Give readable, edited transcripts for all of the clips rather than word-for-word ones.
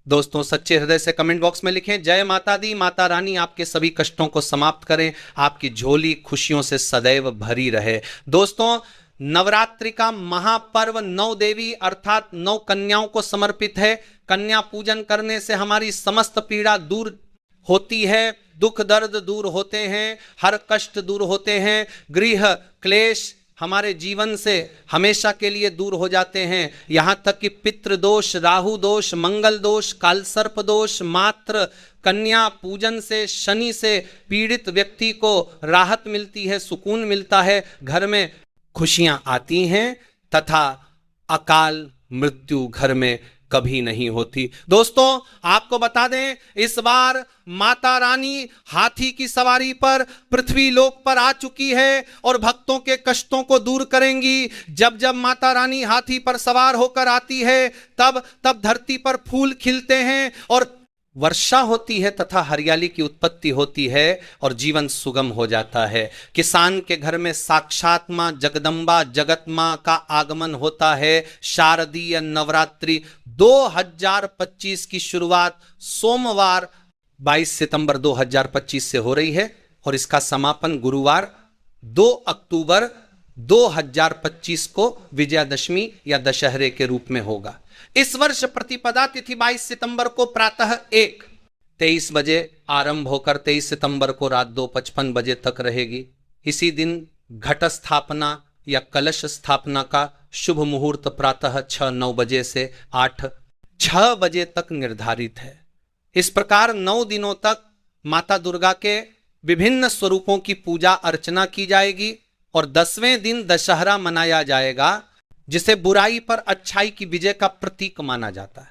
दोस्तों सच्चे हृदय से कमेंट बॉक्स में लिखें जय माता दी, माता रानी आपके सभी कष्टों को समाप्त करें, आपकी झोली खुशियों से सदैव भरी रहे। दोस्तों नवरात्रि का महापर्व 9 देवी अर्थात 9 कन्याओं को समर्पित है। कन्या पूजन करने से हमारी समस्त पीड़ा दूर होती है, दुख दर्द दूर होते हैं, हर कष्ट दूर होते हैं, गृह क्लेश हमारे जीवन से हमेशा के लिए दूर हो जाते हैं। यहाँ तक कि पितृ दोष, राहु दोष, मंगल दोष, कालसर्प दोष, मात्र कन्या पूजन से शनि से पीड़ित व्यक्ति को राहत मिलती है, सुकून मिलता है, घर में खुशियां आती हैं तथा अकाल मृत्यु घर में कभी नहीं होती। दोस्तों आपको बता दें इस बार माता रानी हाथी की सवारी पर पृथ्वी लोक पर आ चुकी है और भक्तों के कष्टों को दूर करेंगी। जब जब माता रानी हाथी पर सवार होकर आती है तब तब धरती पर फूल खिलते हैं और वर्षा होती है तथा हरियाली की उत्पत्ति होती है और जीवन सुगम हो जाता है। किसान के घर में साक्षात मां जगदम्बा जगत मां का आगमन होता है। शारदीय नवरात्रि 2025 की शुरुआत सोमवार 22 सितंबर 2025 से हो रही है और इसका समापन गुरुवार 2 अक्टूबर 2025 को विजयादशमी या दशहरे के रूप में होगा। इस वर्ष प्रतिपदा तिथि 22 सितंबर को प्रातः 23 बजे आरंभ होकर 23 सितंबर को रात 2:55 बजे तक रहेगी। इसी दिन घट स्थापना या कलश स्थापना का शुभ मुहूर्त प्रातः 6-9 बजे से 8-6 बजे तक निर्धारित है। इस प्रकार 9 दिनों तक माता दुर्गा के विभिन्न स्वरूपों की पूजा अर्चना की जाएगी और 10वें दिन दशहरा मनाया जाएगा जिसे बुराई पर अच्छाई की विजय का प्रतीक माना जाता है।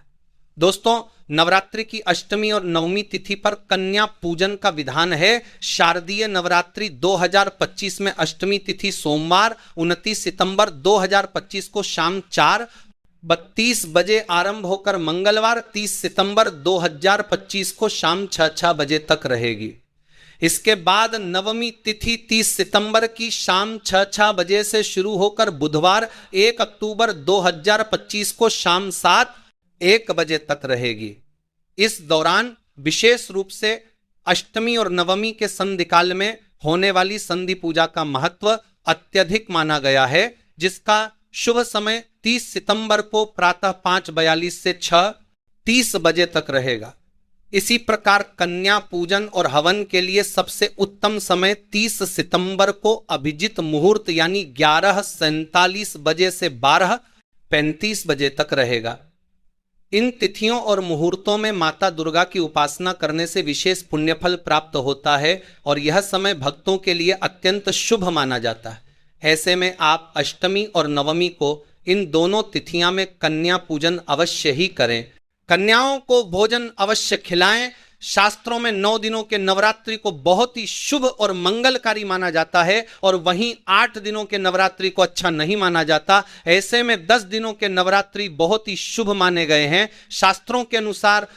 दोस्तों नवरात्रि की अष्टमी और नवमी तिथि पर कन्या पूजन का विधान है। शारदीय नवरात्रि 2025 में अष्टमी तिथि सोमवार 29 सितंबर 2025 को शाम 4:32 बजे आरंभ होकर मंगलवार 30 सितंबर 2025 को शाम 6-6 बजे तक रहेगी। इसके बाद नवमी तिथि 30 सितंबर की शाम 6-6 बजे से शुरू होकर बुधवार 1 अक्टूबर 2025 को शाम 7-1 बजे तक रहेगी। इस दौरान विशेष रूप से अष्टमी और नवमी के संधि काल में होने वाली संधि पूजा का महत्व अत्यधिक माना गया है, जिसका शुभ समय 30 सितंबर को प्रातः 5:42 से 6:30 बजे तक रहेगा। इसी प्रकार कन्या पूजन और हवन के लिए सबसे उत्तम समय 30 सितंबर को अभिजित मुहूर्त यानी 11:47 बजे से 12:35 बजे तक रहेगा। इन तिथियों और मुहूर्तों में माता दुर्गा की उपासना करने से विशेष पुण्यफल प्राप्त होता है और यह समय भक्तों के लिए अत्यंत शुभ माना जाता है। ऐसे में आप अष्टमी और नवमी को इन दोनों तिथियां में कन्या पूजन अवश्य ही करें। कन्याओं को भोजन अवश्य खिलाएं। शास्त्रों में 9 दिनों के नवरात्रि को बहुत ही शुभ और मंगलकारी माना जाता है और वहीं 8 दिनों के नवरात्रि को अच्छा नहीं माना जाता। ऐसे में 10 दिनों के नवरात्रि बहुत ही शुभ माने गए हैं। शास्त्रों के अनुसार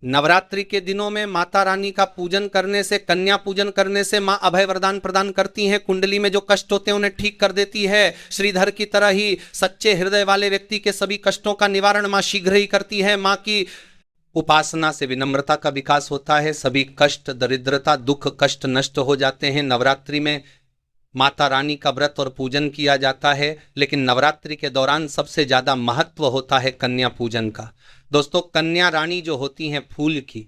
नवरात्रि के दिनों में माता रानी का पूजन करने से, कन्या पूजन करने से मां अभय वरदान प्रदान करती हैं। कुंडली में जो कष्ट होते हैं उन्हें ठीक कर देती है। श्रीधर की तरह ही सच्चे हृदय वाले व्यक्ति के सभी कष्टों का निवारण मां शीघ्र ही करती है। मां की उपासना से विनम्रता का विकास होता है। सभी कष्ट, दरिद्रता, दुख, कष्ट नष्ट हो जाते हैं। नवरात्रि में माता रानी का व्रत और पूजन किया जाता है, लेकिन नवरात्रि के दौरान सबसे ज्यादा महत्व होता है कन्या पूजन का। दोस्तों कन्या रानी जो होती हैं फूल की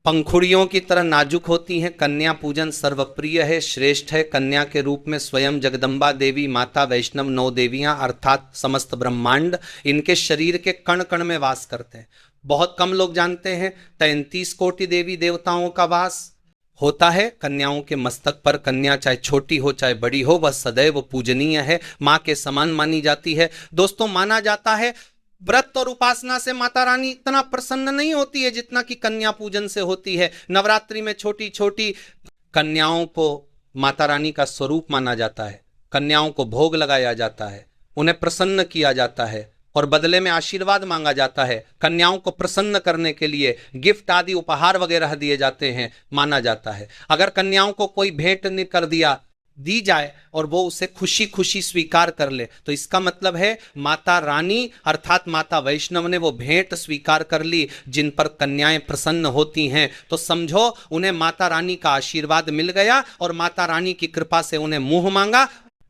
पंखुड़ियों की तरह नाजुक होती हैं। कन्या पूजन सर्वप्रिय है, श्रेष्ठ है। कन्या के रूप में स्वयं जगदम्बा देवी, माता वैष्णव, 9 देवियां अर्थात समस्त ब्रह्मांड इनके शरीर के कण कण में वास करते हैं। बहुत कम लोग जानते हैं 33 कोटि देवी देवताओं का वास होता है कन्याओं के मस्तक पर। कन्या चाहे छोटी हो चाहे बड़ी हो वह सदैव पूजनीय है, मां के समान मानी जाती है। दोस्तों माना जाता है व्रत और उपासना से माता रानी इतना प्रसन्न नहीं होती है जितना कि कन्या पूजन से होती है। नवरात्रि में छोटी छोटी कन्याओं को माता रानी का स्वरूप माना जाता है। कन्याओं को भोग लगाया जाता है, उन्हें प्रसन्न किया जाता है और बदले में आशीर्वाद मांगा जाता है। कन्याओं को प्रसन्न करने के लिए गिफ्ट आदि उपहार वगैरह दिए जाते हैं, माना जाता है। अगर कन्याओं को कोई भेंट नहीं कर दिया दी जाए और वो उसे खुशी खुशी स्वीकार कर ले, तो इसका मतलब है माता रानी अर्थात माता वैष्णव ने वो भेंट स्वीकार कर ली जिन पर कन्याएं प्रसन्न होती हैं, तो समझो उन्हें माता रानी का आशीर्वाद मिल गया और माता रानी की कृपा से उन्हें मुंह मांगा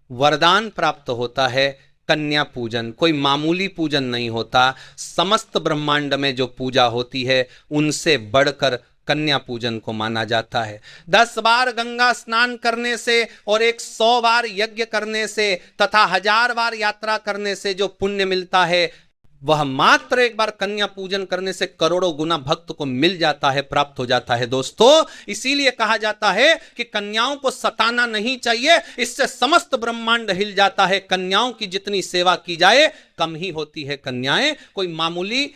वरदान प्राप्त होता है। कन्या पूजन कोई मामूली पूजन नहीं होता, समस्त ब्रह्मांड में जो पूजा होती है उनसे बढ़कर कन्या पूजन को माना जाता है। 10 बार गंगा स्नान करने से और 100 बार यज्ञ करने से तथा 1000 बार यात्रा करने से जो पुण्य मिलता है वह मात्र एक बार कन्या पूजन करने से करोड़ों गुना भक्त को मिल जाता है, प्राप्त हो जाता है दोस्तों। इसीलिए कहा जाता है कि कन्याओं को सताना नहीं चाहिए, इससे समस्त ब्रह्मांड हिल जाता है। कन्याओं की जितनी सेवा की जाए कम ही होती है। कन्याएं कोई मामूली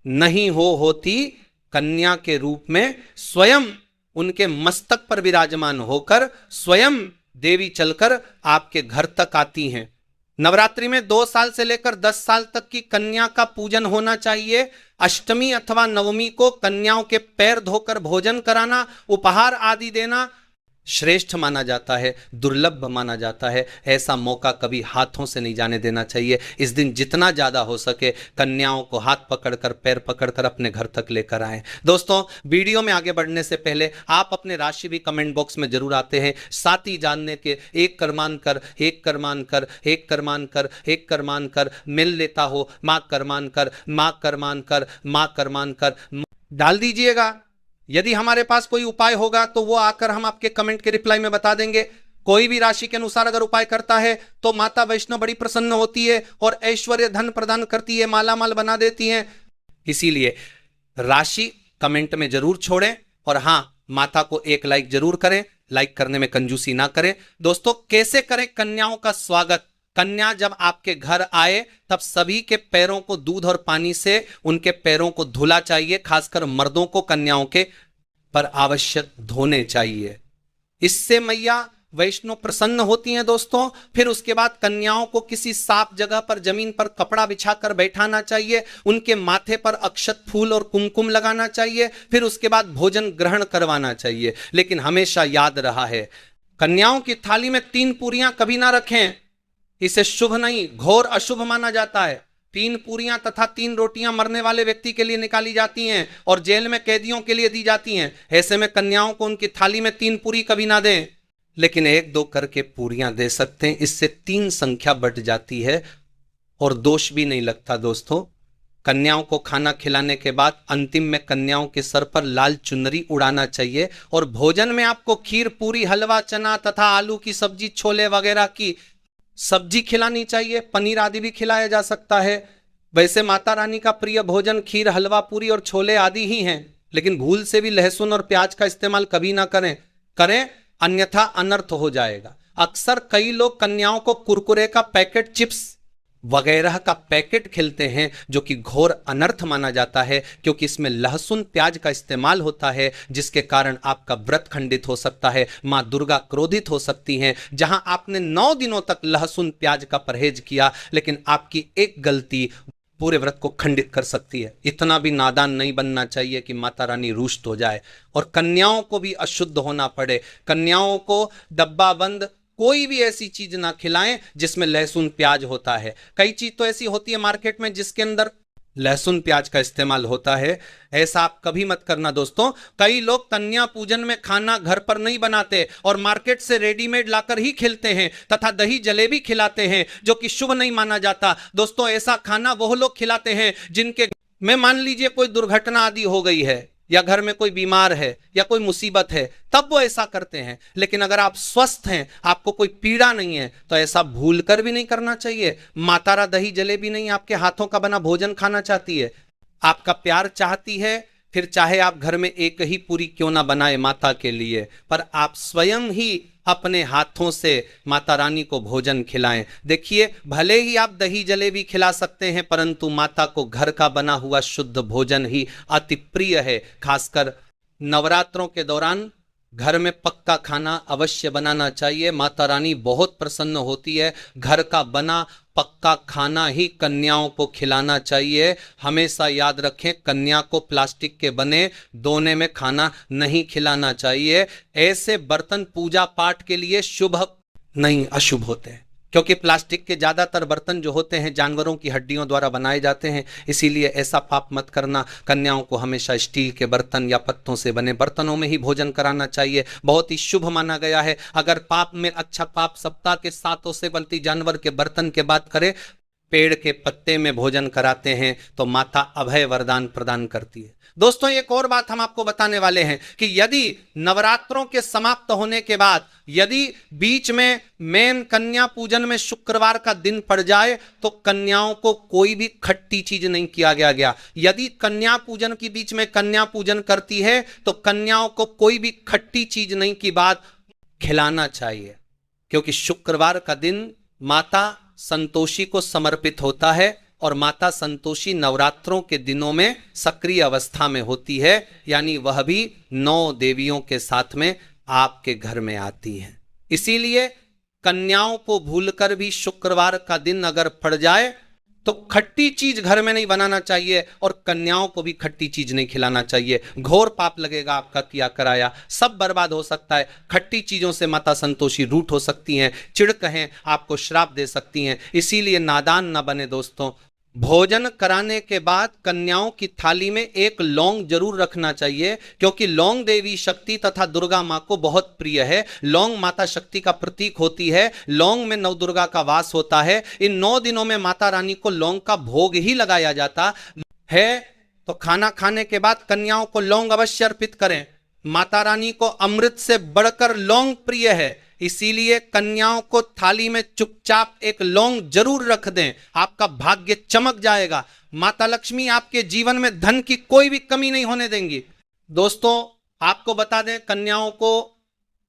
नहीं होती, कन्या के रूप में स्वयं उनके मस्तक पर विराजमान होकर स्वयं देवी चलकर आपके घर तक आती हैं। नवरात्रि में 2 साल से लेकर 10 साल तक की कन्या का पूजन होना चाहिए। अष्टमी अथवा नवमी को कन्याओं के पैर धोकर भोजन कराना, उपहार आदि देना श्रेष्ठ माना जाता है, दुर्लभ माना जाता है। ऐसा मौका कभी हाथों से नहीं जाने देना चाहिए। इस दिन जितना ज्यादा हो सके कन्याओं को हाथ पकड़कर पैर पकड़कर अपने घर तक लेकर आएं। दोस्तों, वीडियो में आगे बढ़ने से पहले आप अपने राशि भी कमेंट बॉक्स में जरूर आते हैं, साथ ही जानने के एक कर मानकर एक कर मानकर एक कर मानकर एक कर मानकर मिल लेता हो, मां कर मानकर मां कर मानकर मां कर मानकर डाल दीजिएगा। यदि हमारे पास कोई उपाय होगा तो वो आकर हम आपके कमेंट के रिप्लाई में बता देंगे। कोई भी राशि के अनुसार अगर उपाय करता है तो माता वैष्णव बड़ी प्रसन्न होती है और ऐश्वर्य धन प्रदान करती है, माला माल बना देती है। इसीलिए राशि कमेंट में जरूर छोड़ें और हां, माता को एक लाइक जरूर करें, लाइक करने में कंजूसी ना करें। दोस्तों, कैसे करें कन्याओं का स्वागत? कन्या जब आपके घर आए तब सभी के पैरों को दूध और पानी से उनके पैरों को धुला चाहिए, खासकर मर्दों को कन्याओं के पर आवश्यक धोने चाहिए। इससे मैया वैष्णो प्रसन्न होती हैं दोस्तों। फिर उसके बाद कन्याओं को किसी साफ जगह पर जमीन पर कपड़ा बिछाकर बैठाना चाहिए, उनके माथे पर अक्षत फूल और कुमकुम लगाना चाहिए, फिर उसके बाद भोजन ग्रहण करवाना चाहिए। लेकिन हमेशा याद रहा है, कन्याओं की थाली में 3 पूरियां कभी ना रखें, इसे शुभ नहीं, घोर अशुभ माना जाता है। 3 पूरियां तथा 3 रोटियां मरने वाले व्यक्ति के लिए निकाली जाती हैं और जेल में कैदियों के लिए दी जाती हैं। ऐसे में कन्याओं को उनकी थाली में 3 पूरी कभी ना दें, लेकिन 1-2 करके पूरियां दे सकते हैं। इससे 3 संख्या बढ़ जाती है और दोष भी नहीं लगता। दोस्तों, कन्याओं को खाना खिलाने के बाद अंतिम में कन्याओं के सर पर लाल चुनरी उड़ाना चाहिए और भोजन में आपको खीर, पूरी, हलवा, चना तथा आलू की सब्जी, छोले वगैरह की सब्जी खिलानी चाहिए। पनीर आदि भी खिलाया जा सकता है। वैसे माता रानी का प्रिय भोजन खीर, हलवा, पूरी और छोले आदि ही हैं, लेकिन भूल से भी लहसुन और प्याज का इस्तेमाल कभी ना करें, अन्यथा अनर्थ हो जाएगा। अक्सर कई लोग कन्याओं को कुरकुरे का पैकेट, चिप्स वगैरह का पैकेट खिलते हैं, जो कि घोर अनर्थ माना जाता है, क्योंकि इसमें लहसुन प्याज का इस्तेमाल होता है, जिसके कारण आपका व्रत खंडित हो सकता है, मां दुर्गा क्रोधित हो सकती हैं। जहां आपने 9 दिनों तक लहसुन प्याज का परहेज किया, लेकिन आपकी एक गलती पूरे व्रत को खंडित कर सकती है। इतना भी नादान नहीं बनना चाहिए कि माता रानी रुष्ट हो जाए और कन्याओं को भी अशुद्ध होना पड़े। कन्याओं को डब्बा बंद कोई भी ऐसी चीज ना खिलाएं जिसमें लहसुन प्याज होता है। कई चीज तो ऐसी होती है मार्केट में जिसके अंदर लहसुन प्याज का इस्तेमाल होता है, ऐसा आप कभी मत करना दोस्तों। कई लोग कन्या पूजन में खाना घर पर नहीं बनाते और मार्केट से रेडीमेड लाकर ही खिलते हैं तथा दही जलेबी खिलाते हैं, जो कि शुभ नहीं माना जाता। दोस्तों, ऐसा खाना वह लोग खिलाते हैं जिनके में मान लीजिए कोई दुर्घटना आदि हो गई है या घर में कोई बीमार है या कोई मुसीबत है, तब वो ऐसा करते हैं। लेकिन अगर आप स्वस्थ हैं, आपको कोई पीड़ा नहीं है, तो ऐसा भूल कर भी नहीं करना चाहिए। मातारा दही जलेबी नहीं, आपके हाथों का बना भोजन खाना चाहती है, आपका प्यार चाहती है। फिर चाहे आप घर में एक ही पूरी क्यों ना बनाए माता के लिए, पर आप स्वयं ही अपने हाथों से माता रानी को भोजन खिलाएं। देखिए, भले ही आप दही जलेबी खिला सकते हैं, परंतु माता को घर का बना हुआ शुद्ध भोजन ही अति प्रिय है। खासकर नवरात्रों के दौरान घर में पक्का खाना अवश्य बनाना चाहिए। माता रानी बहुत प्रसन्न होती है। घर का बना पक्का खाना ही कन्याओं को खिलाना चाहिए। हमेशा याद रखें, कन्या को प्लास्टिक के बने दोने में खाना नहीं खिलाना चाहिए। ऐसे बर्तन पूजा पाठ के लिए शुभ नहीं, अशुभ होते हैं, क्योंकि प्लास्टिक के ज्यादातर बर्तन जो होते हैं जानवरों की हड्डियों द्वारा बनाए जाते हैं। इसीलिए ऐसा पाप मत करना। कन्याओं को हमेशा स्टील के बर्तन या पत्तों से बने बर्तनों में ही भोजन कराना चाहिए, बहुत ही शुभ माना गया है। अगर पाप में अच्छा पाप सप्ताह के 7 से बल्कि जानवर के बर्तन के बात करें, पेड़ के पत्ते में भोजन कराते हैं तो माता अभय वरदान प्रदान करती है। दोस्तों, एक और बात हम आपको बताने वाले हैं कि यदि नवरात्रों के समाप्त होने के बाद यदि बीच में मेन कन्या पूजन में शुक्रवार का दिन पड़ जाए तो कन्याओं को कोई भी खट्टी चीज नहीं किया गया। यदि कन्या पूजन के बीच में कन्या पूजन करती है तो कन्याओं को कोई भी खट्टी चीज नहीं की बात खिलाना चाहिए, क्योंकि शुक्रवार का दिन माता संतोषी को समर्पित होता है और माता संतोषी नवरात्रों के दिनों में सक्रिय अवस्था में होती है, यानी वह भी 9 देवियों के साथ में आपके घर में आती हैं। इसीलिए कन्याओं को भूलकर भी शुक्रवार का दिन अगर पड़ जाए तो खट्टी चीज घर में नहीं बनाना चाहिए और कन्याओं को भी खट्टी चीज नहीं खिलाना चाहिए। घोर पाप लगेगा आपका किया कराया, सब बर्बाद हो सकता है। खट्टी चीजों से माता संतोषी रूठ हो सकती हैं, चिढ़ कहें, आपको श्राप दे सकती हैं। इसीलिए नादान न बने दोस्तों। भोजन कराने के बाद कन्याओं की थाली में एक लौंग जरूर रखना चाहिए, क्योंकि लौंग देवी शक्ति तथा दुर्गा मां को बहुत प्रिय है। लौंग माता शक्ति का प्रतीक होती है। लौंग में नवदुर्गा का वास होता है। इन 9 दिनों में माता रानी को लौंग का भोग ही लगाया जाता है। तो खाना खाने के बाद कन्याओं को लौंग अवश्य अर्पित करें। माता रानी को अमृत से बढ़कर लौंग प्रिय है, इसीलिए कन्याओं को थाली में चुपचाप एक लौंग जरूर रख दें, आपका भाग्य चमक जाएगा। माता लक्ष्मी आपके जीवन में धन की कोई भी कमी नहीं होने देंगी। दोस्तों, आपको बता दें कन्याओं को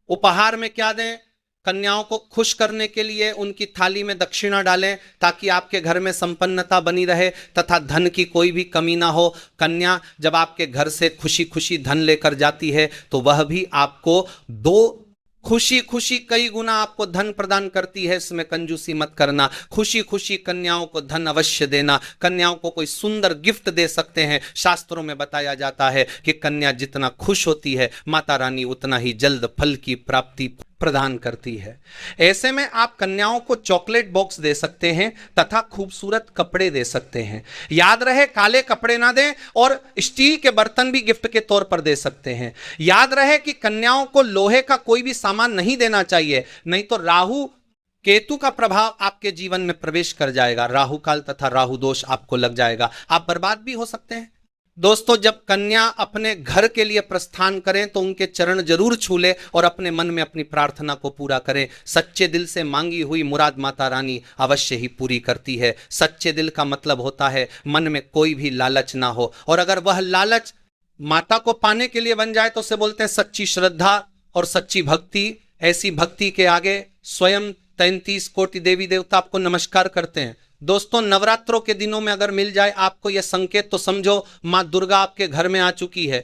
उपहार में क्या दें। कन्याओं को खुश करने के लिए उनकी थाली में दक्षिणा डालें, ताकि आपके घर में संपन्नता बनी रहे तथा धन की कोई भी कमी ना हो। कन्या जब आपके घर से खुशी खुशी धन लेकर जाती है तो वह भी आपको 2 खुशी खुशी कई गुना आपको धन प्रदान करती है। इसमें कंजूसी मत करना। खुशी खुशी कन्याओं को धन अवश्य देना। कन्याओं को कोई सुंदर गिफ्ट दे सकते हैं। शास्त्रों में बताया जाता है कि कन्या जितना खुश होती है माता रानी उतना ही जल्द फल की प्राप्ति प्रदान करती है। ऐसे में आप कन्याओं को चॉकलेट बॉक्स दे सकते हैं तथा खूबसूरत कपड़े दे सकते हैं। याद रहे, काले कपड़े ना दें और स्टील के बर्तन भी गिफ्ट के तौर पर दे सकते हैं। याद रहे कि कन्याओं को लोहे का कोई भी सामान नहीं देना चाहिए, नहीं तो राहु केतु का प्रभाव आपके जीवन में प्रवेश कर जाएगा। राहु काल तथा राहु दोष आपको लग जाएगा, आप बर्बाद भी हो सकते हैं। दोस्तों, जब कन्या अपने घर के लिए प्रस्थान करें तो उनके चरण जरूर छू ले और अपने मन में अपनी प्रार्थना को पूरा करें। सच्चे दिल से मांगी हुई मुराद माता रानी अवश्य ही पूरी करती है। सच्चे दिल का मतलब होता है मन में कोई भी लालच ना हो, और अगर वह लालच माता को पाने के लिए बन जाए तो उसे बोलते हैं सच्ची श्रद्धा और सच्ची भक्ति। ऐसी भक्ति के आगे स्वयं 33 कोटि देवी देवता आपको नमस्कार करते हैं। दोस्तों, नवरात्रों के दिनों में अगर मिल जाए आपको यह संकेत, तो समझो मां दुर्गा आपके घर में आ चुकी है।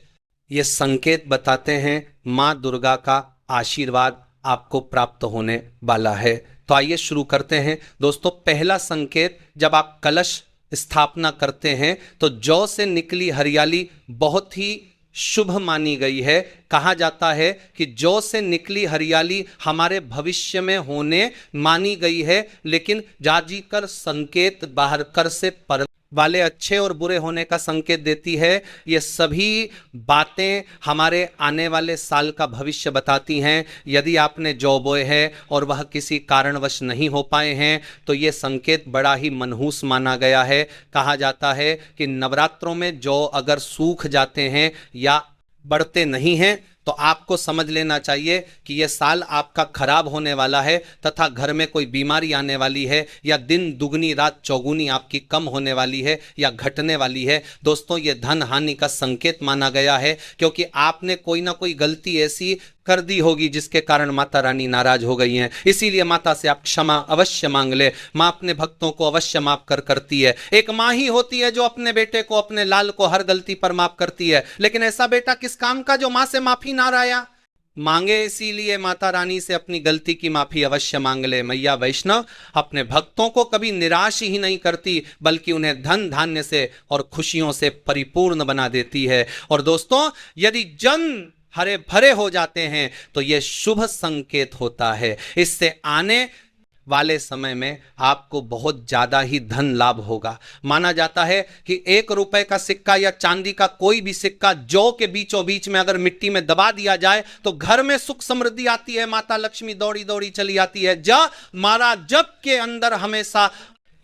ये संकेत बताते हैं मां दुर्गा का आशीर्वाद आपको प्राप्त होने वाला है। तो आइए शुरू करते हैं। दोस्तों, पहला संकेत, जब आप कलश स्थापना करते हैं तो जौ से निकली हरियाली बहुत ही शुभ मानी गई है। कहा जाता है कि जौ से निकली हरियाली हमारे भविष्य में होने मानी गई है, लेकिन जाजीकर संकेत बाहर कर से पर वाले अच्छे और बुरे होने का संकेत देती है। ये सभी बातें हमारे आने वाले साल का भविष्य बताती हैं। यदि आपने जौ बोए है और वह किसी कारणवश नहीं हो पाए हैं तो ये संकेत बड़ा ही मनहूस माना गया है। कहा जाता है कि नवरात्रों में जौ अगर सूख जाते हैं या बढ़ते नहीं हैं तो आपको समझ लेना चाहिए कि यह साल आपका खराब होने वाला है तथा घर में कोई बीमारी आने वाली है, या दिन दुगनी रात चौगुनी आपकी कम होने वाली है या घटने वाली है। दोस्तों, ये धन हानि का संकेत माना गया है, क्योंकि आपने कोई ना कोई गलती ऐसी कर दी होगी जिसके कारण माता रानी नाराज हो गई हैं। इसीलिए माता से आप क्षमा अवश्य मांग ले। माँ अपने भक्तों को अवश्य माफ करती है। एक माँ ही होती है जो अपने बेटे को, अपने लाल को हर गलती पर माफ करती है, लेकिन ऐसा बेटा किस काम का जो माँ से माफी ना राया मांगे। इसीलिए माता रानी से अपनी गलती की माफी अवश्य मांग ले। मैया वैष्णव अपने भक्तों को कभी निराश ही नहीं करती, बल्कि उन्हें धन धान्य से और खुशियों से परिपूर्ण बना देती है। और दोस्तों, यदि जन हरे भरे हो जाते हैं तो यह शुभ संकेत होता है। इससे आने वाले समय में आपको बहुत ज्यादा ही धन लाभ होगा। माना जाता है कि 1 रुपए का सिक्का या चांदी का कोई भी सिक्का जौ के बीचों बीच में अगर मिट्टी में दबा दिया जाए तो घर में सुख समृद्धि आती है, माता लक्ष्मी दौड़ी दौड़ी चली आती है। मारा जब के अंदर हमेशा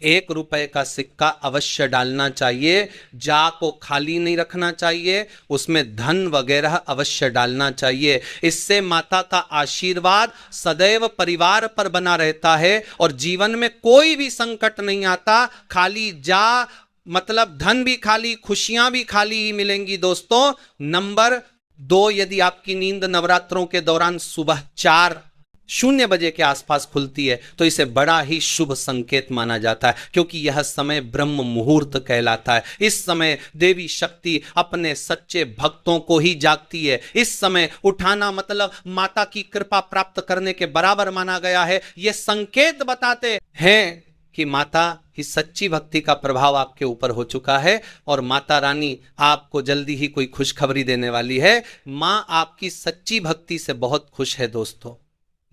1 रुपए का सिक्का अवश्य डालना चाहिए। जा को खाली नहीं रखना चाहिए, उसमें धन वगैरह अवश्य डालना चाहिए। इससे माता का आशीर्वाद सदैव परिवार पर बना रहता है और जीवन में कोई भी संकट नहीं आता। खाली जा मतलब धन भी खाली, खुशियां भी खाली ही मिलेंगी। दोस्तों, नंबर 2, यदि आपकी नींद नवरात्रों के दौरान सुबह 4:00 बजे के आसपास खुलती है तो इसे बड़ा ही शुभ संकेत माना जाता है, क्योंकि यह समय ब्रह्म मुहूर्त कहलाता है। इस समय देवी शक्ति अपने सच्चे भक्तों को ही जागती है। इस समय उठाना मतलब माता की कृपा प्राप्त करने के बराबर माना गया है। यह संकेत बताते हैं कि माता की सच्ची भक्ति का प्रभाव आपके ऊपर हो चुका है और माता रानी आपको जल्दी ही कोई खुशखबरी देने वाली है। मां आपकी सच्ची भक्ति से बहुत खुश है। दोस्तों,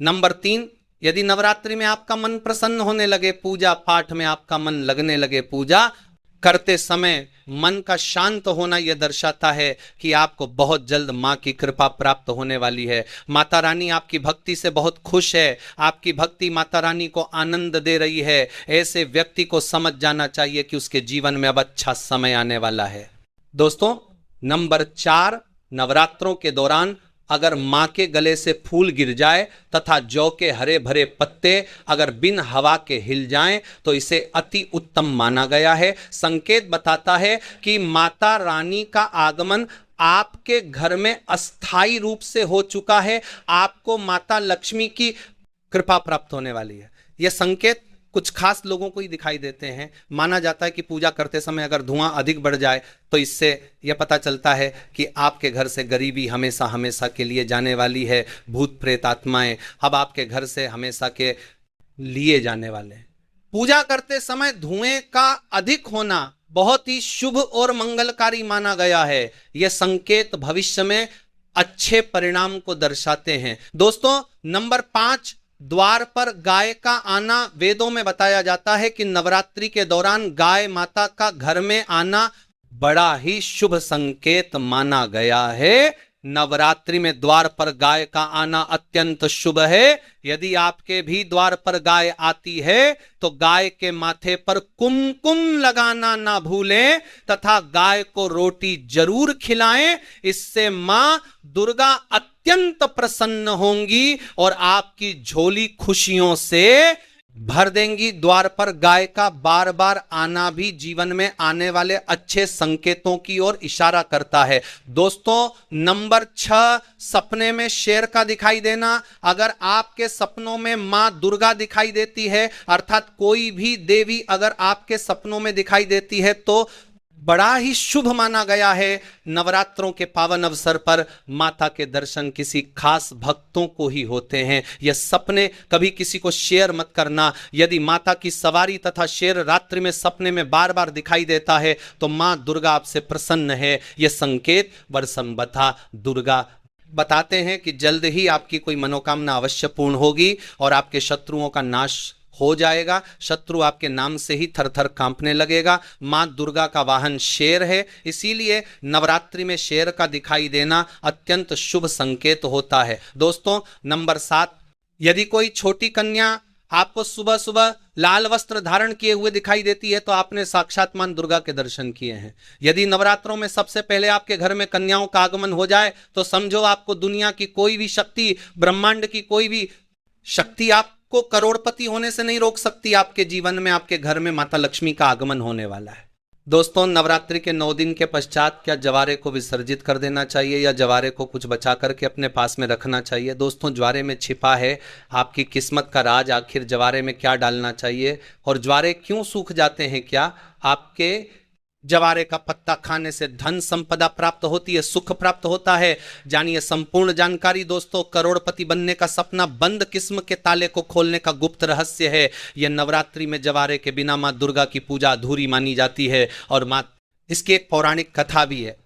नंबर 3, यदि नवरात्रि में आपका मन प्रसन्न होने लगे, पूजा पाठ में आपका मन लगने लगे, पूजा करते समय मन का शांत होना यह दर्शाता है कि आपको बहुत जल्द मां की कृपा प्राप्त होने वाली है। माता रानी आपकी भक्ति से बहुत खुश है, आपकी भक्ति माता रानी को आनंद दे रही है। ऐसे व्यक्ति को समझ जाना चाहिए कि उसके जीवन में अब अच्छा समय आने वाला है। दोस्तों, नंबर 4, नवरात्रों के दौरान अगर मां के गले से फूल गिर जाए तथा जौ के हरे भरे पत्ते अगर बिन हवा के हिल जाएं तो इसे अति उत्तम माना गया है। संकेत बताता है कि माता रानी का आगमन आपके घर में अस्थायी रूप से हो चुका है। आपको माता लक्ष्मी की कृपा प्राप्त होने वाली है। यह संकेत कुछ खास लोगों को ही दिखाई देते हैं। माना जाता है कि पूजा करते समय अगर धुआं अधिक बढ़ जाए तो इससे यह पता चलता है कि आपके घर से गरीबी हमेशा हमेशा के लिए जाने वाली है। भूत प्रेत आत्माएं अब आपके घर से हमेशा के लिए जाने वाले हैं। पूजा करते समय धुएं का अधिक होना बहुत ही शुभ और मंगलकारी माना गया है। यह संकेत भविष्य में अच्छे परिणाम को दर्शाते हैं। दोस्तों, नंबर 5, द्वार पर गाय का आना। वेदों में बताया जाता है कि नवरात्रि के दौरान गाय माता का घर में आना बड़ा ही शुभ संकेत माना गया है। नवरात्रि में द्वार पर गाय का आना अत्यंत शुभ है। यदि आपके भी द्वार पर गाय आती है तो गाय के माथे पर कुमकुम लगाना ना भूलें तथा गाय को रोटी जरूर खिलाएं। इससे मां दुर्गा अत्यंत प्रसन्न होंगी और आपकी झोली खुशियों से भर देंगी। द्वार पर गाय का बार बार आना भी जीवन में आने वाले अच्छे संकेतों की ओर इशारा करता है। दोस्तों, नंबर 6, सपने में शेर का दिखाई देना। अगर आपके सपनों में मां दुर्गा दिखाई देती है, अर्थात कोई भी देवी अगर आपके सपनों में दिखाई देती है तो बड़ा ही शुभ माना गया है। नवरात्रों के पावन अवसर पर माता के दर्शन किसी खास भक्तों को ही होते हैं। यह सपने कभी किसी को शेयर मत करना। यदि माता की सवारी तथा शेर रात्रि में सपने में बार बार दिखाई देता है तो मां दुर्गा आपसे प्रसन्न है। यह संकेत वर्षंबथा दुर्गा बताते हैं कि जल्द ही आपकी कोई मनोकामना अवश्य पूर्ण होगी और आपके शत्रुओं का नाश हो जाएगा। शत्रु आपके नाम से ही थर थर कांपने लगेगा। मां दुर्गा का वाहन शेर है, इसीलिए नवरात्रि में शेर का दिखाई देना अत्यंत शुभ संकेत होता है। दोस्तों, नंबर 7, यदि कोई छोटी कन्या आपको सुबह सुबह लाल वस्त्र धारण किए हुए दिखाई देती है तो आपने साक्षात मां दुर्गा के दर्शन किए हैं। यदि नवरात्रों में सबसे पहले आपके घर में कन्याओं का आगमन हो जाए तो समझो आपको दुनिया की कोई भी शक्ति, ब्रह्मांड की कोई भी शक्ति आपको करोड़पति होने से नहीं रोक सकती। आपके जीवन में, आपके घर में माता लक्ष्मी का आगमन होने वाला है। दोस्तों, नवरात्रि के 9 दिन के पश्चात क्या जवारे को विसर्जित कर देना चाहिए या जवारे को कुछ बचा करके अपने पास में रखना चाहिए? दोस्तों, ज्वारे में छिपा है आपकी किस्मत का राज। आखिर जवारे में क्या डालना चाहिए और ज्वारे क्यों सूख जाते हैं? क्या आपके जवारे का पत्ता खाने से धन संपदा प्राप्त होती है, सुख प्राप्त होता है? जानिए संपूर्ण जानकारी। दोस्तों, करोड़पति बनने का सपना बंद किस्म के ताले को खोलने का गुप्त रहस्य है। यह नवरात्रि में जवारे के बिना मां दुर्गा की पूजा अधूरी मानी जाती है और इसकी एक पौराणिक कथा भी है।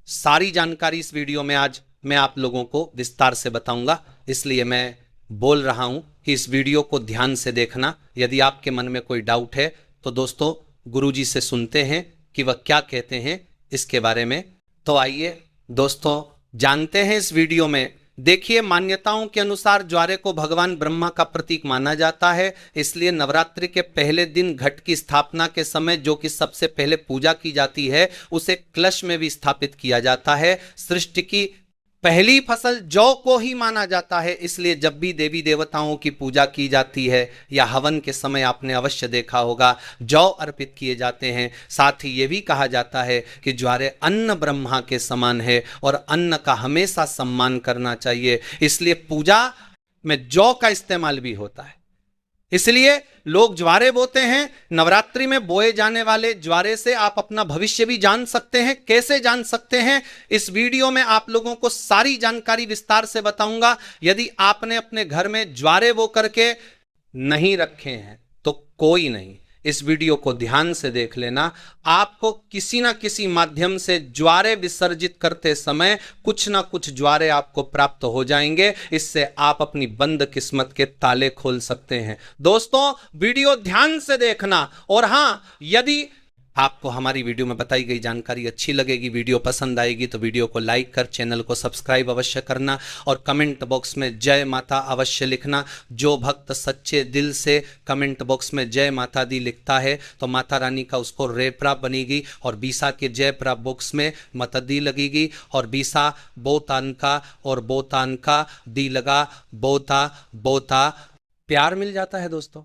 सारी जानकारी इस वीडियो में आज मैं आप लोगों को विस्तार से बताऊंगा, इसलिए मैं बोल रहा हूं कि इस वीडियो को ध्यान से देखना। यदि आपके मन में कोई डाउट है तो दोस्तों गुरुजी से सुनते हैं कि वह क्या कहते हैं इसके बारे में। तो आइए दोस्तों जानते हैं इस वीडियो में। देखिए, मान्यताओं के अनुसार ज्वारे को भगवान ब्रह्मा का प्रतीक माना जाता है, इसलिए नवरात्रि के पहले दिन घट की स्थापना के समय जो कि सबसे पहले पूजा की जाती है उसे कलश में भी स्थापित किया जाता है। सृष्टि की पहली फसल जौ को ही माना जाता है, इसलिए जब भी देवी देवताओं की पूजा की जाती है या हवन के समय आपने अवश्य देखा होगा जौ अर्पित किए जाते हैं। साथ ही ये भी कहा जाता है कि ज्वारे अन्न ब्रह्मा के समान है और अन्न का हमेशा सम्मान करना चाहिए, इसलिए पूजा में जौ का इस्तेमाल भी होता है। इसलिए लोग ज्वारे बोते हैं। नवरात्रि में बोए जाने वाले ज्वारे से आप अपना भविष्य भी जान सकते हैं। कैसे जान सकते हैं, इस वीडियो में आप लोगों को सारी जानकारी विस्तार से बताऊंगा। यदि आपने अपने घर में ज्वारे बो करके नहीं रखे हैं तो कोई नहीं, इस वीडियो को ध्यान से देख लेना। आपको किसी ना किसी माध्यम से ज्वारे विसर्जित करते समय कुछ ना कुछ ज्वारे आपको प्राप्त हो जाएंगे। इससे आप अपनी बंद किस्मत के ताले खोल सकते हैं। दोस्तों वीडियो ध्यान से देखना। और हां, यदि आपको हमारी वीडियो में बताई गई जानकारी अच्छी लगेगी, वीडियो पसंद आएगी तो वीडियो को लाइक कर चैनल को सब्सक्राइब अवश्य करना और कमेंट बॉक्स में जय माता अवश्य लिखना। जो भक्त सच्चे दिल से कमेंट बॉक्स में जय माता दी लिखता है तो माता रानी का उसको रे प्राप्त बनेगी और बीसा के जय प्राप्त बॉक्स में माता दी लगेगी और बीसा बोतान का और बोतान का दी लगा बोता बोता प्यार मिल जाता है। दोस्तों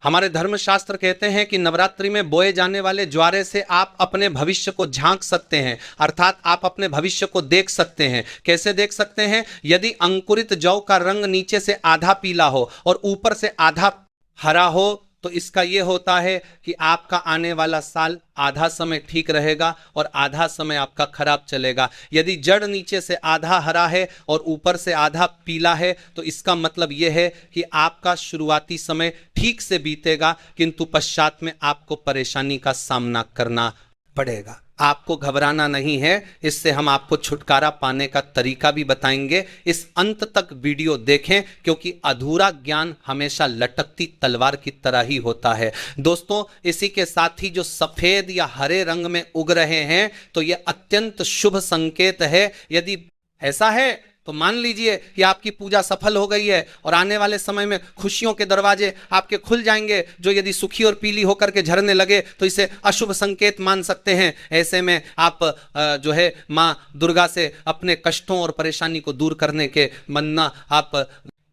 हमारे धर्मशास्त्र कहते हैं कि नवरात्रि में बोए जाने वाले ज्वारे से आप अपने भविष्य को झांक सकते हैं, अर्थात आप अपने भविष्य को देख सकते हैं। कैसे देख सकते हैं? यदि अंकुरित जौ का रंग नीचे से आधा पीला हो और ऊपर से आधा हरा हो तो इसका यह होता है कि आपका आने वाला साल आधा समय ठीक रहेगा और आधा समय आपका खराब चलेगा। यदि जड़ नीचे से आधा हरा है और ऊपर से आधा पीला है तो इसका मतलब यह है कि आपका शुरुआती समय ठीक से बीतेगा, किंतु पश्चात में आपको परेशानी का सामना करना पड़ेगा। आपको घबराना नहीं है, इससे हम आपको छुटकारा पाने का तरीका भी बताएंगे। इस अंत तक वीडियो देखें क्योंकि अधूरा ज्ञान हमेशा लटकती तलवार की तरह ही होता है। दोस्तों इसी के साथ ही जो सफेद या हरे रंग में उग रहे हैं तो यह अत्यंत शुभ संकेत है। यदि ऐसा है तो मान लीजिए कि आपकी पूजा सफल हो गई है और आने वाले समय में खुशियों के दरवाजे आपके खुल जाएंगे। जो यदि सुखी और पीली होकर के झरने लगे तो इसे अशुभ संकेत मान सकते हैं। ऐसे में आप जो है माँ दुर्गा से अपने कष्टों और परेशानी को दूर करने के मन्ना आप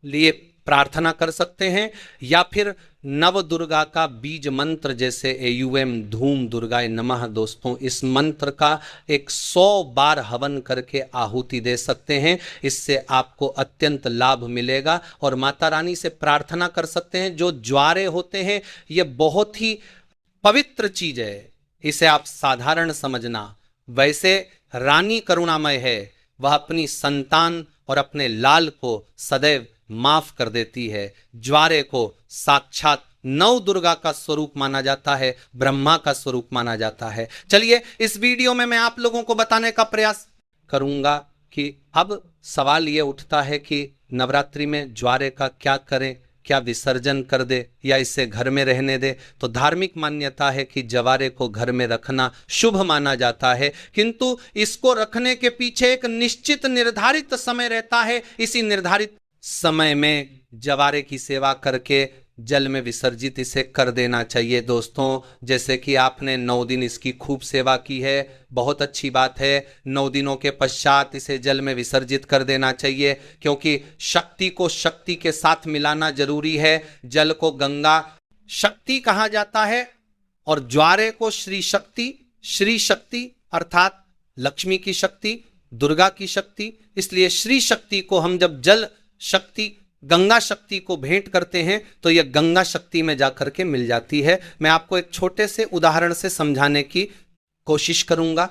लिए प्रार्थना कर सकते हैं, या फिर नव दुर्गा का बीज मंत्र जैसे एयुएम धूम दुर्गाय नमः। दोस्तों इस मंत्र का 100 बार हवन करके आहुति दे सकते हैं, इससे आपको अत्यंत लाभ मिलेगा। और माता रानी से प्रार्थना कर सकते हैं। जो ज्वारे होते हैं ये बहुत ही पवित्र चीज है, इसे आप साधारण समझना। वैसे रानी करुणामय है, वह अपनी संतान और अपने लाल को सदैव माफ कर देती है। ज्वारे को साक्षात नव दुर्गा का स्वरूप माना जाता है, ब्रह्मा का स्वरूप माना जाता है। चलिए इस वीडियो में मैं आप लोगों को बताने का प्रयास करूंगा कि अब सवाल ये उठता है कि नवरात्रि में ज्वारे का क्या करें, क्या विसर्जन कर दे या इसे घर में रहने दे। तो धार्मिक मान्यता है कि ज्वारे को घर में रखना शुभ माना जाता है, किंतु इसको रखने के पीछे एक निश्चित निर्धारित समय रहता है। इसी निर्धारित समय में ज्वारे की सेवा करके जल में विसर्जित इसे कर देना चाहिए। दोस्तों जैसे कि आपने 9 दिन इसकी खूब सेवा की है, बहुत अच्छी बात है। 9 दिनों के पश्चात इसे जल में विसर्जित कर देना चाहिए, क्योंकि शक्ति को शक्ति के साथ मिलाना जरूरी है। जल को गंगा शक्ति कहा जाता है और ज्वारे को श्री शक्ति अर्थात लक्ष्मी की शक्ति, दुर्गा की शक्ति। इसलिए श्री शक्ति को हम जब जल शक्ति गंगा शक्ति को भेंट करते हैं तो यह गंगा शक्ति में जाकर के मिल जाती है। मैं आपको एक छोटे से उदाहरण से समझाने की कोशिश करूंगा।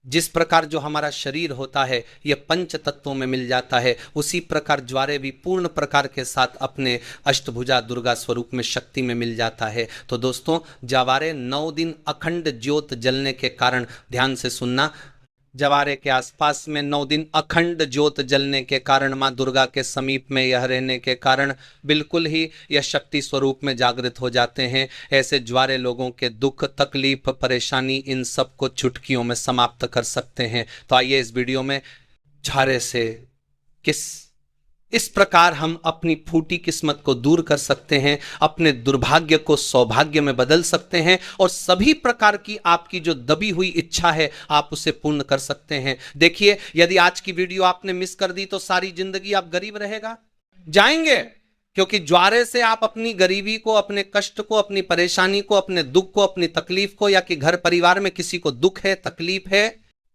जिस प्रकार जो हमारा शरीर होता है यह 5 तत्वों में मिल जाता है, उसी प्रकार ज्वारे भी पूर्ण प्रकार के साथ अपने अष्टभुजा दुर्गा स्वरूप में शक्ति में मिल जाता है। तो दोस्तों ज्वारे 9 दिन अखंड ज्योत जलने के कारण, ध्यान से सुनना, जवारे के आसपास में 9 दिन अखंड ज्योत जलने के कारण, माँ दुर्गा के समीप में यह रहने के कारण बिल्कुल ही यह शक्ति स्वरूप में जागृत हो जाते हैं। ऐसे ज्वारे लोगों के दुख, तकलीफ, परेशानी, इन सब को चुटकियों में समाप्त कर सकते हैं। तो आइए इस वीडियो में ज्वारे से इस प्रकार हम अपनी फूटी किस्मत को दूर कर सकते हैं, अपने दुर्भाग्य को सौभाग्य में बदल सकते हैं, और सभी प्रकार की आपकी जो दबी हुई इच्छा है आप उसे पूर्ण कर सकते हैं। देखिए, यदि आज की वीडियो आपने मिस कर दी तो सारी जिंदगी आप गरीब रहेगा जाएंगे, क्योंकि ज्वारे से आप अपनी गरीबी को, अपने कष्ट को, अपनी परेशानी को, अपने दुख को, अपनी तकलीफ को, या कि घर परिवार में किसी को दुख है, तकलीफ है,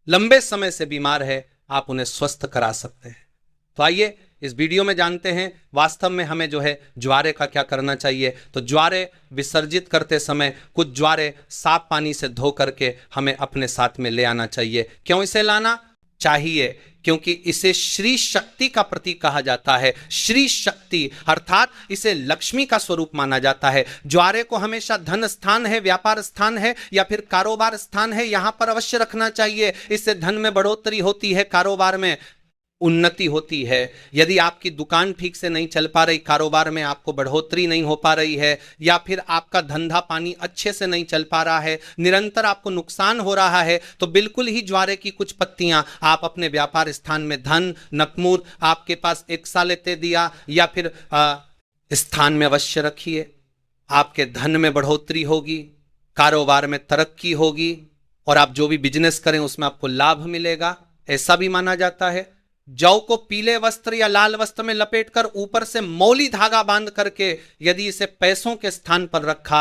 लंबे समय से बीमार है, आप उन्हें स्वस्थ करा सकते हैं। तो आइए इस वीडियो में जानते हैं वास्तव में हमें जो है ज्वारे का क्या करना चाहिए। तो ज्वारे विसर्जित करते समय कुछ ज्वारे साफ पानी से धो करके हमें अपने साथ में ले आना चाहिए। क्यों इसे लाना चाहिए? क्योंकि इसे श्री शक्ति का प्रतीक कहा जाता है। श्री शक्ति अर्थात इसे लक्ष्मी का स्वरूप माना जाता है। ज्वारे को हमेशा धन स्थान है, व्यापार स्थान है, या फिर कारोबार स्थान है, यहां पर अवश्य रखना चाहिए। इससे धन में बढ़ोतरी होती है, कारोबार में उन्नति होती है। यदि आपकी दुकान ठीक से नहीं चल पा रही, कारोबार में आपको बढ़ोतरी नहीं हो पा रही है, या फिर आपका धंधा पानी अच्छे से नहीं चल पा रहा है, निरंतर आपको नुकसान हो रहा है, तो बिल्कुल ही ज्वारे की कुछ पत्तियां आप अपने व्यापार स्थान में, धन नकमूर आपके पास 1 साल लेते दिया या फिर स्थान में अवश्य रखिए। आपके धन में बढ़ोतरी होगी, कारोबार में तरक्की होगी, और आप जो भी बिजनेस करें उसमें आपको लाभ मिलेगा, ऐसा भी माना जाता है। जौ को पीले वस्त्र या लाल वस्त्र में लपेटकर ऊपर से मौली धागा बांध करके यदि इसे पैसों के स्थान पर रखा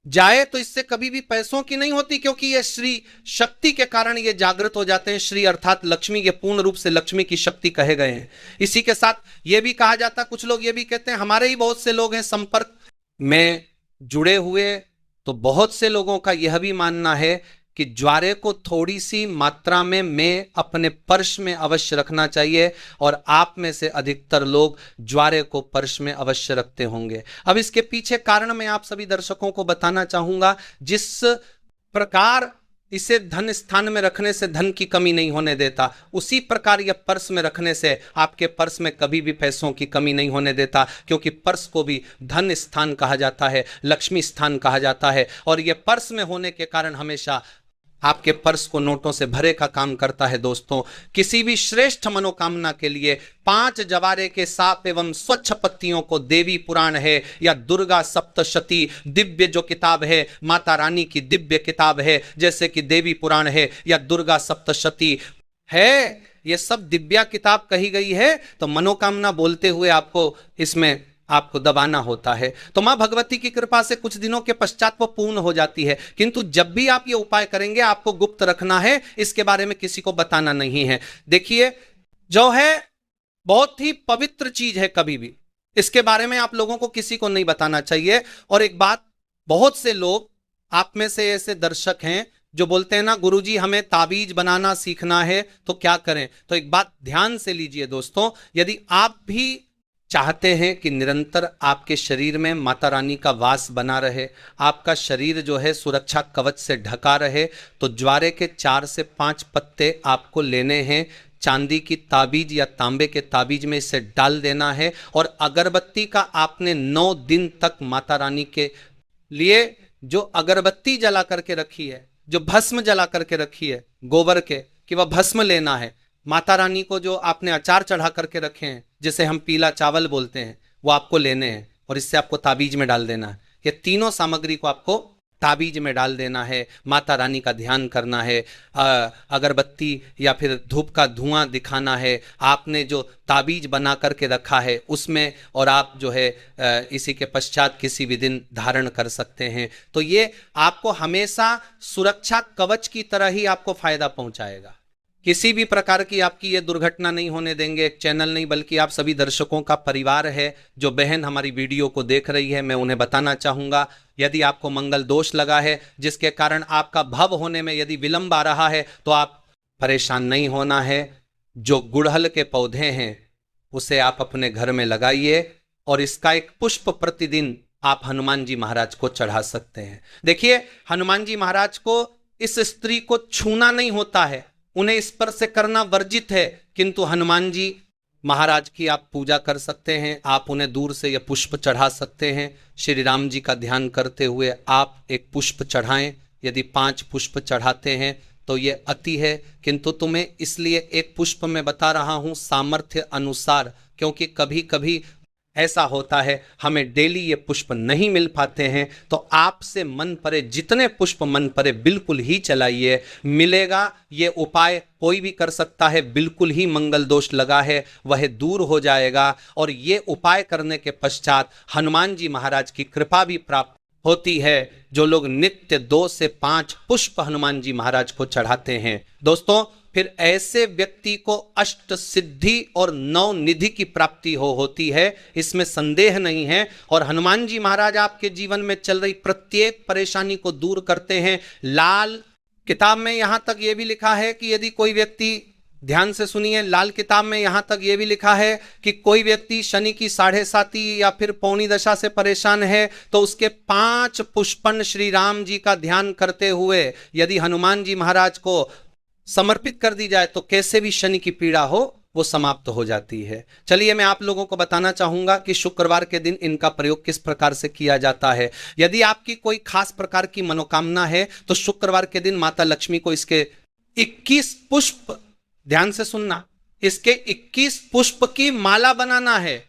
जाए तो इससे कभी भी पैसों की नहीं होती, क्योंकि ये श्री शक्ति के कारण ये जागृत हो जाते हैं। श्री अर्थात लक्ष्मी, ये पूर्ण रूप से लक्ष्मी की शक्ति कहे गए हैं। इसी के साथ ये भी कहा जाता, कुछ लोग ये भी कहते हैं, हमारे ही बहुत से लोग हैं संपर्क में जुड़े हुए, तो बहुत से लोगों का यह भी मानना है कि ज्वारे को थोड़ी सी मात्रा में मैं अपने पर्स में अवश्य रखना चाहिए, और आप में से अधिकतर लोग ज्वारे को पर्स में अवश्य रखते होंगे। अब इसके पीछे कारण मैं आप सभी दर्शकों को बताना चाहूंगा। जिस प्रकार इसे धन स्थान में रखने से धन की कमी नहीं होने देता, उसी प्रकार यह पर्स में रखने से आपके पर्स में कभी भी पैसों की कमी नहीं होने देता, क्योंकि पर्स को भी धन स्थान कहा जाता है, लक्ष्मी स्थान कहा जाता है, और यह पर्स में होने के कारण हमेशा आपके पर्स को नोटों से भरे का काम करता है। दोस्तों, किसी भी श्रेष्ठ मनोकामना के लिए 5 जवारे के साफ एवं स्वच्छ पत्तियों को देवी पुराण है या दुर्गा सप्तशती दिव्य जो किताब है, माता रानी की दिव्य किताब है, जैसे कि देवी पुराण है या दुर्गा सप्तशती है, ये सब दिव्या किताब कही गई है। तो मनोकामना बोलते हुए आपको इसमें आपको दबाना होता है, तो मां भगवती की कृपा से कुछ दिनों के पश्चात वो पूर्ण हो जाती है। किंतु जब भी आप ये उपाय करेंगे आपको गुप्त रखना है, इसके बारे में किसी को बताना नहीं है। देखिए, जो है बहुत ही पवित्र चीज है, कभी भी इसके बारे में आप लोगों को किसी को नहीं बताना चाहिए। और एक बात, बहुत से लोग आप में से ऐसे दर्शक हैं जो बोलते हैं ना, गुरुजी हमें ताबीज बनाना सीखना है तो क्या करें। तो एक बात ध्यान से लीजिए दोस्तों, यदि आप भी चाहते हैं कि निरंतर आपके शरीर में माता रानी का वास बना रहे, आपका शरीर जो है सुरक्षा कवच से ढका रहे, तो ज्वारे के 4 से 5 पत्ते आपको लेने हैं, चांदी की ताबीज या तांबे के ताबीज में इसे डाल देना है, और अगरबत्ती का आपने 9 दिन तक माता रानी के लिए जो अगरबत्ती जला करके रखी है, जो भस्म जला करके रखी है गोबर के, कि वह भस्म लेना है। माता रानी को जो आपने अचार चढ़ा करके रखे हैं, जिसे हम पीला चावल बोलते हैं, वो आपको लेने हैं, और इससे आपको ताबीज में डाल देना है। ये तीनों सामग्री को आपको ताबीज में डाल देना है, माता रानी का ध्यान करना है, अगरबत्ती या फिर धूप का धुआं दिखाना है, आपने जो ताबीज बना करके रखा है उसमें, और आप जो है इसी के पश्चात किसी भी दिन धारण कर सकते हैं। तो ये आपको हमेशा सुरक्षा कवच की तरह ही आपको फायदा पहुंचाएगा। किसी भी प्रकार की आपकी ये दुर्घटना नहीं होने देंगे। एक चैनल नहीं बल्कि आप सभी दर्शकों का परिवार है। जो बहन हमारी वीडियो को देख रही है, मैं उन्हें बताना चाहूँगा, यदि आपको मंगल दोष लगा है जिसके कारण आपका भव होने में यदि विलंब आ रहा है, तो आप परेशान नहीं होना है। जो गुड़हल के पौधे हैं उसे आप अपने घर में लगाइए, और इसका एक पुष्प प्रतिदिन आप हनुमान जी महाराज को चढ़ा सकते हैं। देखिए, हनुमान जी महाराज को इस स्त्री को छूना नहीं होता है, उन्हें स्पर्श करना वर्जित है, किंतु हनुमान जी महाराज की आप पूजा कर सकते हैं। आप उन्हें दूर से यह पुष्प चढ़ा सकते हैं। श्री राम जी का ध्यान करते हुए आप एक पुष्प चढ़ाएं। यदि 5 पुष्प चढ़ाते हैं तो ये अति है, किंतु तुम्हें इसलिए एक पुष्प मैं बता रहा हूं सामर्थ्य अनुसार, क्योंकि कभी कभी ऐसा होता है हमें डेली ये पुष्प नहीं मिल पाते हैं। तो आपसे मन परे जितने पुष्प मन परे बिल्कुल ही चलाइए, मिलेगा। ये उपाय कोई भी कर सकता है, बिल्कुल ही मंगल दोष लगा है वह दूर हो जाएगा। और ये उपाय करने के पश्चात हनुमान जी महाराज की कृपा भी प्राप्त होती है। जो लोग नित्य 2 से 5 पुष्प हनुमान जी महाराज को चढ़ाते हैं दोस्तों, फिर ऐसे व्यक्ति को अष्ट सिद्धि और 9 निधि की प्राप्ति होती है, इसमें संदेह नहीं है। और हनुमान जी महाराज आपके जीवन में चल रही प्रत्येक परेशानी को दूर करते हैं। लाल किताब में यहां तक यह भी लिखा है कि यदि कोई व्यक्ति, ध्यान से सुनिए, लाल किताब में यहां तक यह भी लिखा है कि कोई व्यक्ति शनि की 7.5 या फिर पौनी दशा से परेशान है तो उसके 5 पुष्पन श्री राम जी का ध्यान करते हुए यदि हनुमान जी महाराज को समर्पित कर दी जाए तो कैसे भी शनि की पीड़ा हो वो समाप्त हो जाती है। चलिए मैं आप लोगों को बताना चाहूंगा कि शुक्रवार के दिन इनका प्रयोग किस प्रकार से किया जाता है। यदि आपकी कोई खास प्रकार की मनोकामना है तो शुक्रवार के दिन माता लक्ष्मी को इसके 21 पुष्प, ध्यान से सुनना, इसके 21 पुष्प की माला बनाना है।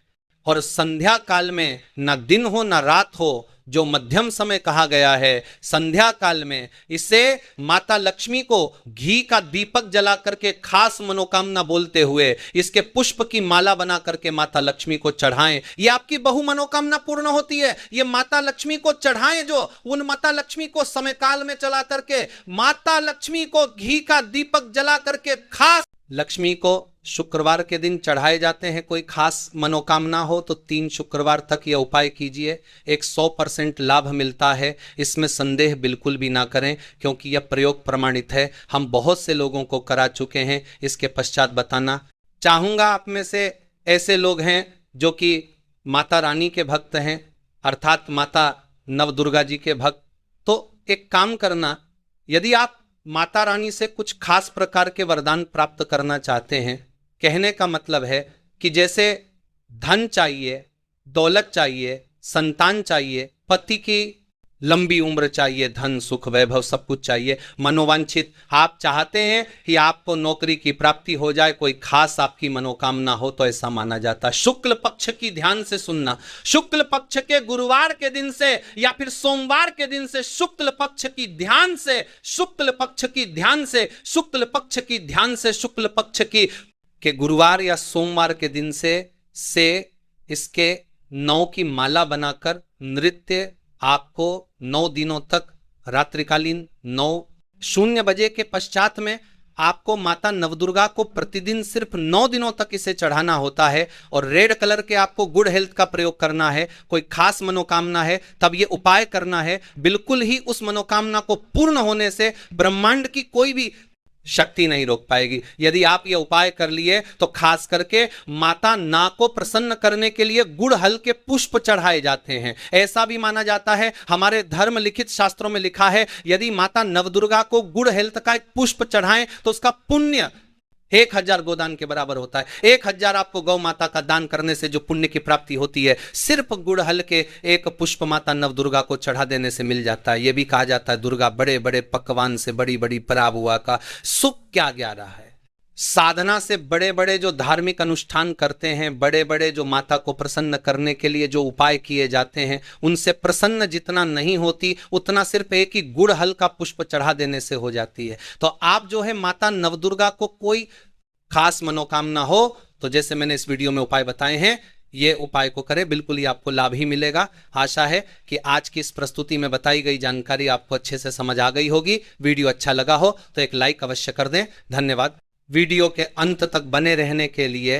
और संध्या काल में ना दिन हो ना रात हो, जो मध्यम समय कहा गया है, संध्या काल में इसे माता लक्ष्मी को घी का दीपक जला करके खास मनोकामना बोलते हुए इसके पुष्प की माला बना करके माता लक्ष्मी को चढ़ाएं। ये आपकी बहु मनोकामना पूर्ण होती है। ये माता लक्ष्मी को चढ़ाएं, जो उन माता लक्ष्मी को समय काल में चला करके माता लक्ष्मी को घी का दीपक जला करके खास लक्ष्मी को शुक्रवार के दिन चढ़ाए जाते हैं। कोई खास मनोकामना हो तो 3 शुक्रवार तक यह उपाय कीजिए, 100% लाभ मिलता है, इसमें संदेह बिल्कुल भी ना करें, क्योंकि यह प्रयोग प्रमाणित है। हम बहुत से लोगों को करा चुके हैं। इसके पश्चात बताना चाहूँगा, आप में से ऐसे लोग हैं जो कि माता रानी के भक्त हैं, अर्थात माता नवदुर्गा जी के भक्त, तो एक काम करना, यदि आप माता रानी से कुछ खास प्रकार के वरदान प्राप्त करना चाहते हैं, कहने का मतलब है कि जैसे धन चाहिए, दौलत चाहिए, संतान चाहिए, पति की लंबी उम्र चाहिए, धन सुख वैभव सब कुछ चाहिए, मनोवांछित आप चाहते हैं कि आपको नौकरी की प्राप्ति हो जाए, कोई खास आपकी मनोकामना हो, तो ऐसा माना जाता है। शुक्ल पक्ष की, ध्यान से सुनना, शुक्ल पक्ष के गुरुवार के दिन से या फिर सोमवार के दिन से शुक्ल पक्ष की ध्यान से, शुक्ल पक्ष की ध्यान से, शुक्ल पक्ष की ध्यान से, शुक्ल पक्ष की के गुरुवार या सोमवार के दिन से इसके 9 की माला बनाकर नृत्य आपको 9 दिनों तक, रात्रिकालीन 9:00 बजे के पश्चात में आपको माता नवदुर्गा को प्रतिदिन सिर्फ 9 दिनों तक इसे चढ़ाना होता है। और रेड कलर के आपको गुड हेल्थ का प्रयोग करना है। कोई खास मनोकामना है तब ये उपाय करना है। बिल्कुल ही उस मनोकामना को पूर्ण होने से ब्रह्मांड की कोई भी शक्ति नहीं रोक पाएगी। यदि आप ये उपाय कर लिए तो खास करके माता ना को प्रसन्न करने के लिए गुड़हल के पुष्प चढ़ाए जाते हैं। ऐसा भी माना जाता है, हमारे धर्म लिखित शास्त्रों में लिखा है, यदि माता नवदुर्गा को गुड़ हेल्थ का एक पुष्प चढ़ाएं तो उसका पुण्य 1000 गोदान के बराबर होता है। 1000 आपको गौ माता का दान करने से जो पुण्य की प्राप्ति होती है, सिर्फ गुड़हल के एक पुष्प माता नवदुर्गा को चढ़ा देने से मिल जाता है। यह भी कहा जाता है दुर्गा बड़े बड़े पकवान से बड़ी बड़ी पराब हुआ का सुख क्या ग्यारह है। साधना से बड़े बड़े जो धार्मिक अनुष्ठान करते हैं, बड़े बड़े जो माता को प्रसन्न करने के लिए जो उपाय किए जाते हैं, उनसे प्रसन्न जितना नहीं होती उतना सिर्फ एक ही गुड़हल का पुष्प चढ़ा देने से हो जाती है। तो आप जो है माता नवदुर्गा को कोई खास मनोकामना हो तो जैसे मैंने इस वीडियो में उपाय बताए हैं, ये उपाय को करें, बिल्कुल ही आपको लाभ ही मिलेगा। आशा है कि आज की इस प्रस्तुति में बताई गई जानकारी आपको अच्छे से समझ आ गई होगी। वीडियो अच्छा लगा हो तो एक लाइक अवश्य कर दें। धन्यवाद। वीडियो के अंत तक बने रहने के लिए